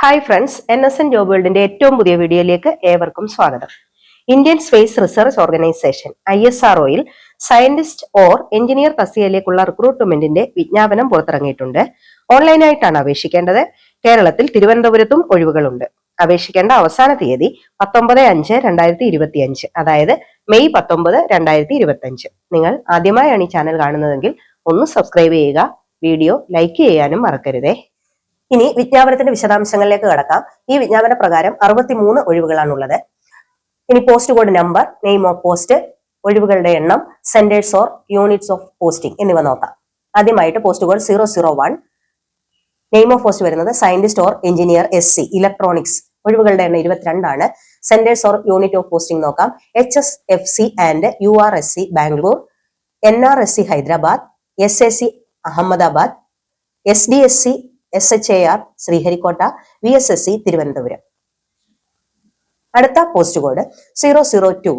Hi friends, NSN job വേൾഡിന്റെ ഏറ്റവും പുതിയ വീഡിയോയിലേക്ക് ഏവർക്കും സ്വാഗതം. ഇന്ത്യൻ സ്പേസ് റിസർച്ച് ഓർഗനൈസേഷൻ ISROയിൽ സയന്റിസ്റ്റ് ഓർ എഞ്ചിനീയർ തസ്തികയിലേക്കുള്ള റിക്രൂട്ട്മെന്റിന്റെ വിജ്ഞാപനം പുറത്തിറങ്ങിയിട്ടുണ്ട്. ഓൺലൈനായിട്ടാണ് അപേക്ഷിക്കേണ്ടത്. കേരളത്തിൽ തിരുവനന്തപുരത്തും ഒഴിവുകളുണ്ട്. അപേക്ഷിക്കേണ്ട അവസാന തീയതി 19/5/2025, അതായത് മെയ് 19, 2025. നിങ്ങൾ ആദ്യമായാണ് ഈ ചാനൽ കാണുന്നതെങ്കിൽ ഒന്ന് സബ്സ്ക്രൈബ് ചെയ്യുക. വീഡിയോ ലൈക്ക് ചെയ്യാനും മറക്കരുതേ. ഇനി വിജ്ഞാപനത്തിന്റെ വിശദാംശങ്ങളിലേക്ക് കടക്കാം. ഈ വിജ്ഞാപന പ്രകാരം 63 ഒഴിവുകളാണുള്ളത്. ഇനി post code number, name of post, ഒഴിവുകളുടെ എണ്ണം, centres or units of posting എന്നിവ നോക്കാം. ആദ്യമായിട്ട് post code 001. Name of post വരുന്നത് scientist or engineer SC electronics. ഒഴിവുകളുടെ എണ്ണം 22 ആണ്. Centres or unit of posting നോക്കാം. HSFC and URSC Bangalore, NRSC Hyderabad, SAC Ahmedabad, SDSC SHAR Sriharikota, VSSC Thiruvananthapuram. അടുത്ത പോസ്റ്റ് കോഡ് 002.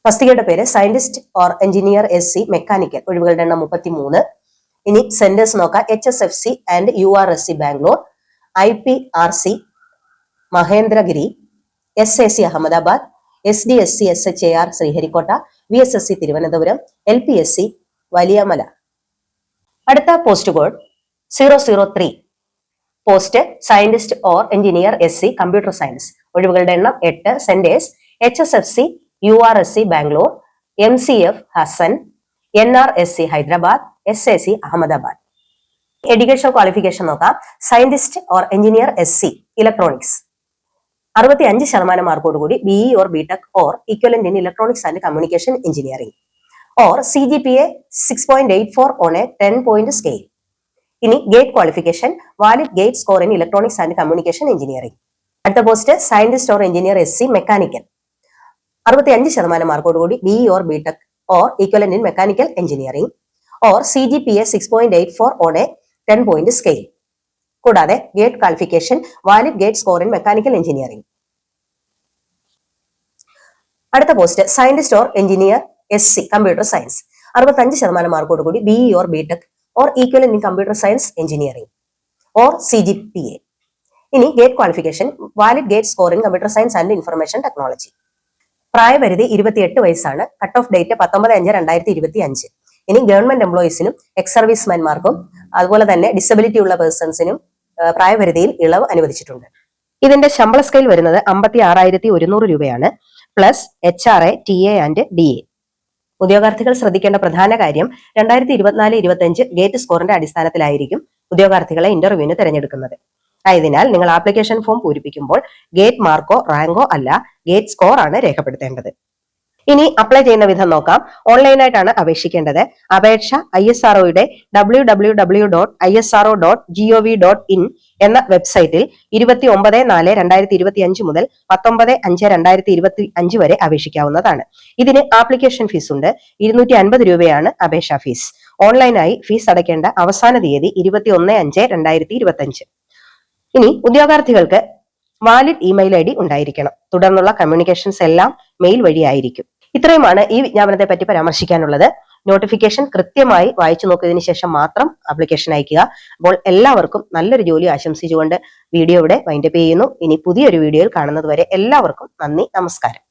തസ്തികയുടെ പേര് scientist or engineer SC mechanical. ഒഴിവുകളുടെ എണ്ണം 33. ഇനി സെന്റേഴ്സ് നോക്കാം. HSFC and URSC Bangalore, IPRC Mahendragiri, SAC Ahmedabad, SDSC SHAR Sriharikota, VSSC Thiruvananthapuram, LPSC Valiyamala. അടുത്ത post code 003. Post scientist or engineer SC computer science. ഒഴിവുകളുടെ എണ്ണം 8. Centres HSFC URSC Bangalore, MCF Hassan, NRSC Hyderabad, SAC Ahmedabad. Education qualification നോക്കാം. Scientist or engineer SC electronics 65% മാർക്കോടുകൂടി BE or BTech or equivalent in electronics and communication engineering or CGPA 6.84 on a 10-point scale. ഇനി GATE qualification, valid GATE score in electronics and communication engineering. അടുത്ത post scientist or engineer SC mechanical 65% മാർക്കോടുകൂടി BE or BTech or equivalent in mechanical engineering or CGPA 6.84 on a 10-point scale. കൂടാതെ GATE qualification, valid GATE score in mechanical engineering. അടുത്ത post scientist or engineer SC computer science 65% മാർക്കോടുകൂടി BE or BTech or equivalent in computer science engineering or CGPA. ഇനി GATE qualification, valid GATE score in computer science and information technology. പ്രായപരിധി 28 വയസ്സാണ്. Cut off date 19/5/2025. ഇനി government എംപ്ലോയീസിനും X സർവീസ്മാൻമാർക്കും അതുപോലെ തന്നെ disability ഉള്ള പേഴ്സൺസിനും പ്രായപരിധിയിൽ ഇളവ് അനുവദിച്ചിട്ടുണ്ട്. ഇതിന്റെ ശമ്പള സ്കെയിൽ വരുന്നത് 56,100 രൂപയാണ്. Plus HRA, TA and DA. ഉദ്യോഗാർത്ഥികൾ ശ്രദ്ധിക്കേണ്ട പ്രധാന കാര്യം 2024-25 ഗേറ്റ് സ്കോറിന്റെ അടിസ്ഥാനത്തിലായിരിക്കും ഉദ്യോഗാർത്ഥികളെ ഇന്റർവ്യൂവിന് തിരഞ്ഞെടുക്കുന്നത്. ആയതിനാൽ നിങ്ങൾ ആപ്ലിക്കേഷൻ ഫോം പൂരിപ്പിക്കുമ്പോൾ ഗേറ്റ് മാർക്കോ റാങ്കോ അല്ല, ഗേറ്റ് സ്കോർ ആണ് രേഖപ്പെടുത്തേണ്ടത്. ഇനി അപ്ലൈ ചെയ്യുന്ന വിധം നോക്കാം. ഓൺലൈനായിട്ടാണ് അപേക്ഷിക്കേണ്ടത്. അപേക്ഷ ISROയുടെ www.isro.gov.in എന്ന വെബ്സൈറ്റിൽ 29/4/2025 മുതൽ 19/5/2025 വരെ അപേക്ഷിക്കാവുന്നതാണ്. ഇതിന് ആപ്ലിക്കേഷൻ ഫീസ് ഉണ്ട്. 250 രൂപയാണ് അപേക്ഷാ ഫീസ്. ഓൺലൈനായി ഫീസ് അടയ്ക്കേണ്ട അവസാന തീയതി 21/5/2025. ഇനി ഉദ്യോഗാർത്ഥികൾക്ക് വാലിഡ് ഇമെയിൽ ID ഉണ്ടായിരിക്കണം. തുടർന്നുള്ള കമ്മ്യൂണിക്കേഷൻസ് എല്ലാം മെയിൽ വഴിയായിരിക്കും. ഇത്രയുമാണ് ഈ വിജ്ഞാപനത്തെ പറ്റി പരാമർശിക്കാനുള്ളത്. നോട്ടിഫിക്കേഷൻ കൃത്യമായി വായിച്ചു നോക്കിയതിനു ശേഷം മാത്രം ആപ്ലിക്കേഷൻ അയക്കുക. അപ്പോൾ എല്ലാവർക്കും നല്ലൊരു ജോലി ആശംസിച്ചുകൊണ്ട് വീഡിയോ ഇവിടെ വൈൻഡപ്പ് ചെയ്യുന്നു. ഇനി പുതിയൊരു വീഡിയോയിൽ കാണുന്നത് വരെ എല്ലാവർക്കും നന്ദി, നമസ്കാരം.